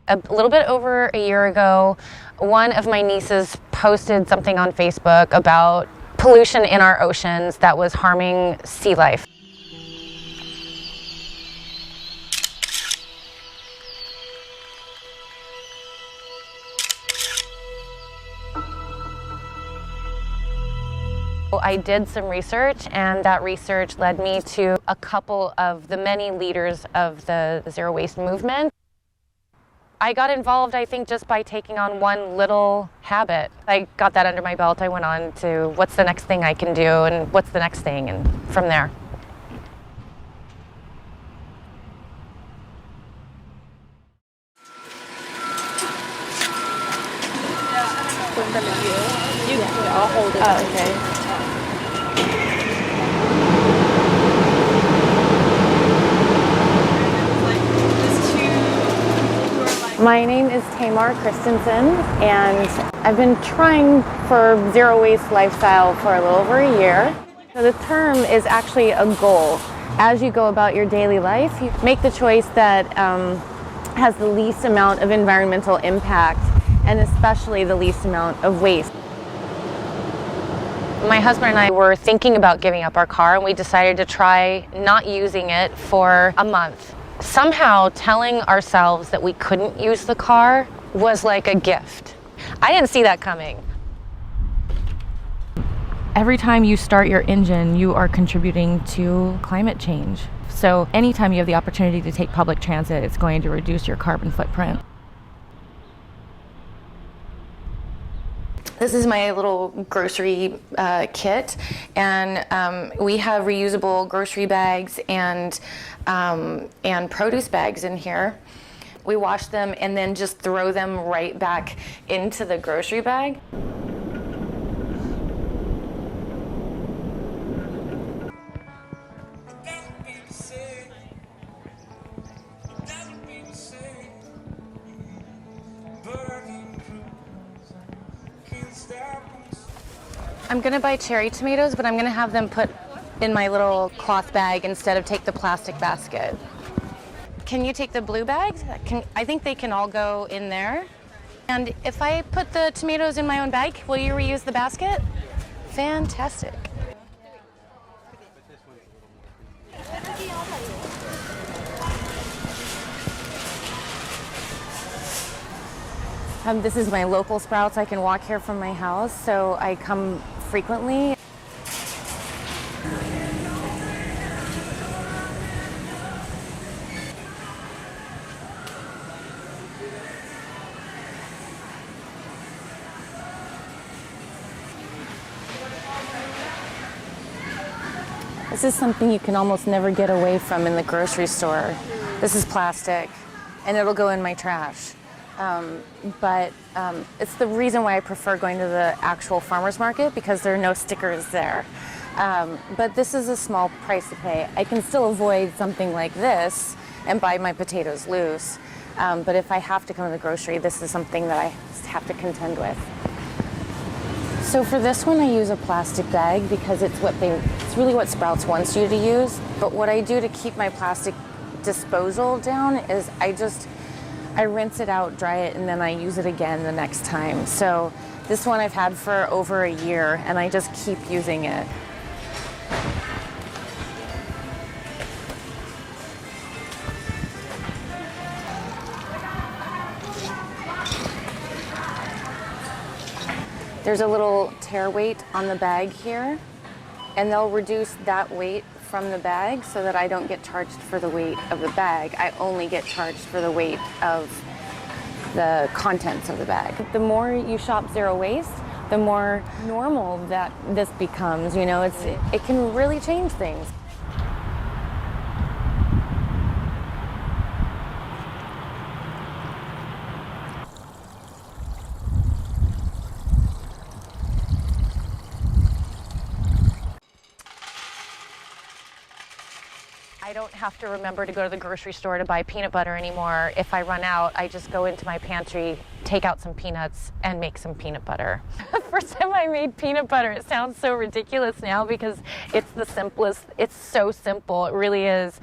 A little bit over a year ago, one of my nieces posted something on Facebook about pollution in our oceans that was harming sea life. I did some research, and that research led me to a couple of the many leaders of the zero waste movement. I got involved, I think, just by taking on one little habit. I got that under my belt. I went on to what's the next thing I can do and what's the next thing, and from there. I'll hold it. Oh, okay. My name is Tamar Christensen, and I've been trying for zero waste lifestyle for a little over a year. So the term is actually a goal. As you go about your daily life, you make the choice that has the least amount of environmental impact, and especially the least amount of waste. My husband and I were thinking about giving up our car, and we decided to try not using it for a month. Somehow telling ourselves that we couldn't use the car was like a gift. I didn't see that coming. Every time you start your engine, you are contributing to climate change. So anytime you have the opportunity to take public transit, it's going to reduce your carbon footprint. This is my little grocery kit, and we have reusable grocery bags and produce bags in here. We wash them and then just throw them right back into the grocery bag. I'm gonna buy cherry tomatoes, but I'm gonna have them put in my little cloth bag instead of take the plastic basket. Can you take the blue bags? I think they can all go in there. And if I put the tomatoes in my own bag, will you reuse the basket? Fantastic. This is my local Sprouts. I can walk here from my house, so I come frequently. This is something you can almost never get away from in the grocery store. This is plastic, and it'll go in my trash. But it's the reason why I prefer going to the actual farmer's market, because there are no stickers there. But this is a small price to pay. I can still avoid something like this and buy my potatoes loose. But if I have to come to the grocery, this is something that I have to contend with. So for this one, I use a plastic bag because it's really what Sprouts wants you to use. But what I do to keep my plastic disposal down is I rinse it out, dry it, and then I use it again the next time. So this one I've had for over a year, and I just keep using it. There's a little tear weight on the bag here, and they'll reduce that weight from the bag so that I don't get charged for the weight of the bag. I only get charged for the weight of the contents of the bag. The more you shop zero waste, the more normal that this becomes. You know, it can really change things. I don't have to remember to go to the grocery store to buy peanut butter anymore. If I run out, I just go into my pantry, take out some peanuts, and make some peanut butter. first time I made peanut butter. It sounds so ridiculous now because it's the simplest. It's so simple. It really is.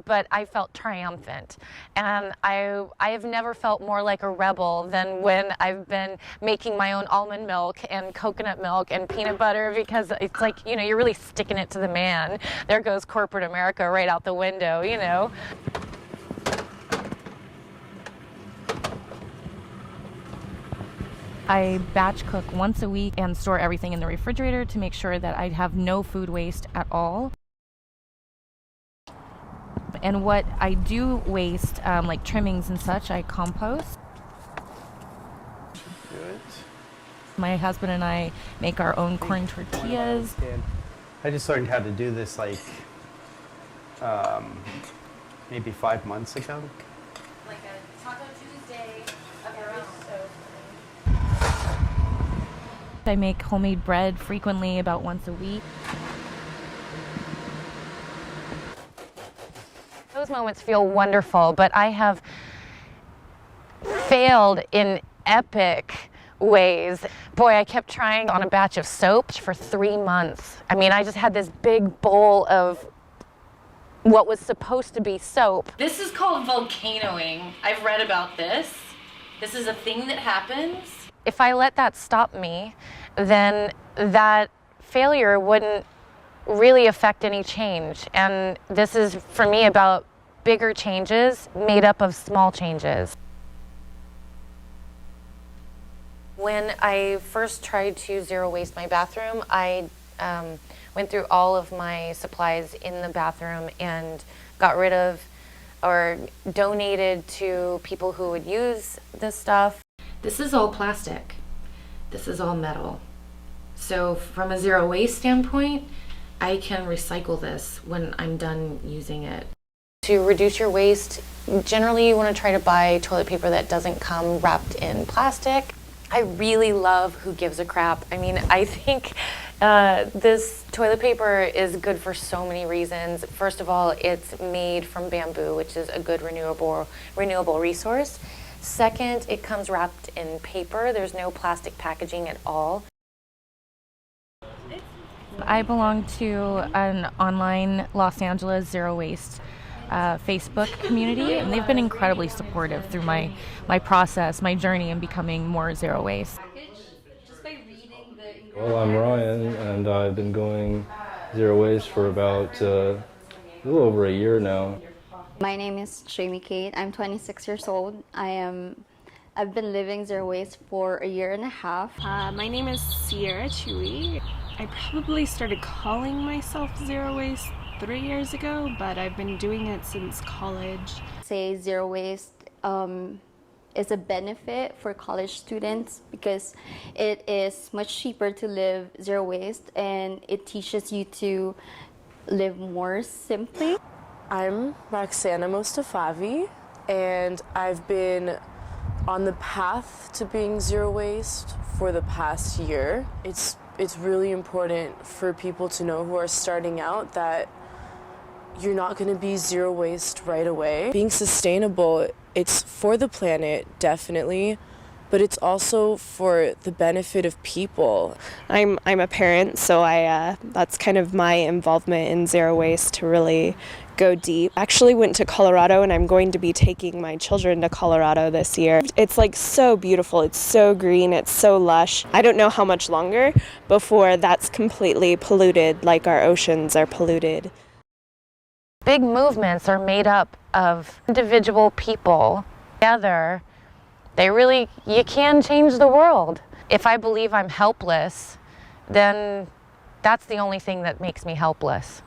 But I felt triumphant, and I have never felt more like a rebel than when I've been making my own almond milk and coconut milk and peanut butter, because it's like, you know, you're really sticking it to the man. There goes corporate America right out the window, you know. I batch cook once a week and store everything in the refrigerator to make sure that I have no food waste at all. And what I do waste, like trimmings and such, I compost. Good. My husband and I make our own corn tortillas. I just learned how to do this like maybe 5 months ago. Like a Taco Tuesday around. I make homemade bread frequently, about once a week. Those moments feel wonderful, but I have failed in epic ways. Boy, I kept trying on a batch of soap for 3 months. I mean, I just had this big bowl of what was supposed to be soap. This is called volcanoing. I've read about this. This is a thing that happens. If I let that stop me, then that failure wouldn't really affect any change. And this is, for me, about bigger changes made up of small changes. When I first tried to zero waste my bathroom, I went through all of my supplies in the bathroom and got rid of or donated to people who would use this stuff. This is all plastic. This is all metal. So from a zero waste standpoint, I can recycle this when I'm done using it. To reduce your waste, generally you want to try to buy toilet paper that doesn't come wrapped in plastic. I really love Who Gives a Crap. I mean, I think this toilet paper is good for so many reasons. First of all, it's made from bamboo, which is a good renewable resource. Second, it comes wrapped in paper. There's no plastic packaging at all. I belong to an online Los Angeles zero waste Facebook community, and they've been incredibly supportive through my process, my journey in becoming more zero waste. Well, I'm Ryan, and I've been going zero waste for about a little over a year now. My name is Jamie Kate. I'm 26 years old. I've been living zero waste for a year and a half. My name is Sierra Chewy. I probably started calling myself zero waste 3 years ago, but I've been doing it since college. Say zero waste is a benefit for college students because it is much cheaper to live zero waste, and it teaches you to live more simply. I'm Roxana Mostafavi, and I've been on the path to being zero waste for the past year. It's really important for people to know who are starting out that you're not going to be zero waste right away. Being sustainable, it's for the planet, definitely, but it's also for the benefit of people. I'm a parent, so that's kind of my involvement in zero waste, to really go deep. I actually went to Colorado, and I'm going to be taking my children to Colorado this year. It's like so beautiful, it's so green, it's so lush. I don't know how much longer before that's completely polluted, like our oceans are polluted. Big movements are made up of individual people. Together, you can change the world. If I believe I'm helpless, then that's the only thing that makes me helpless.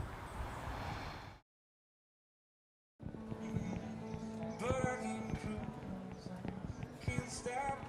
Can't stop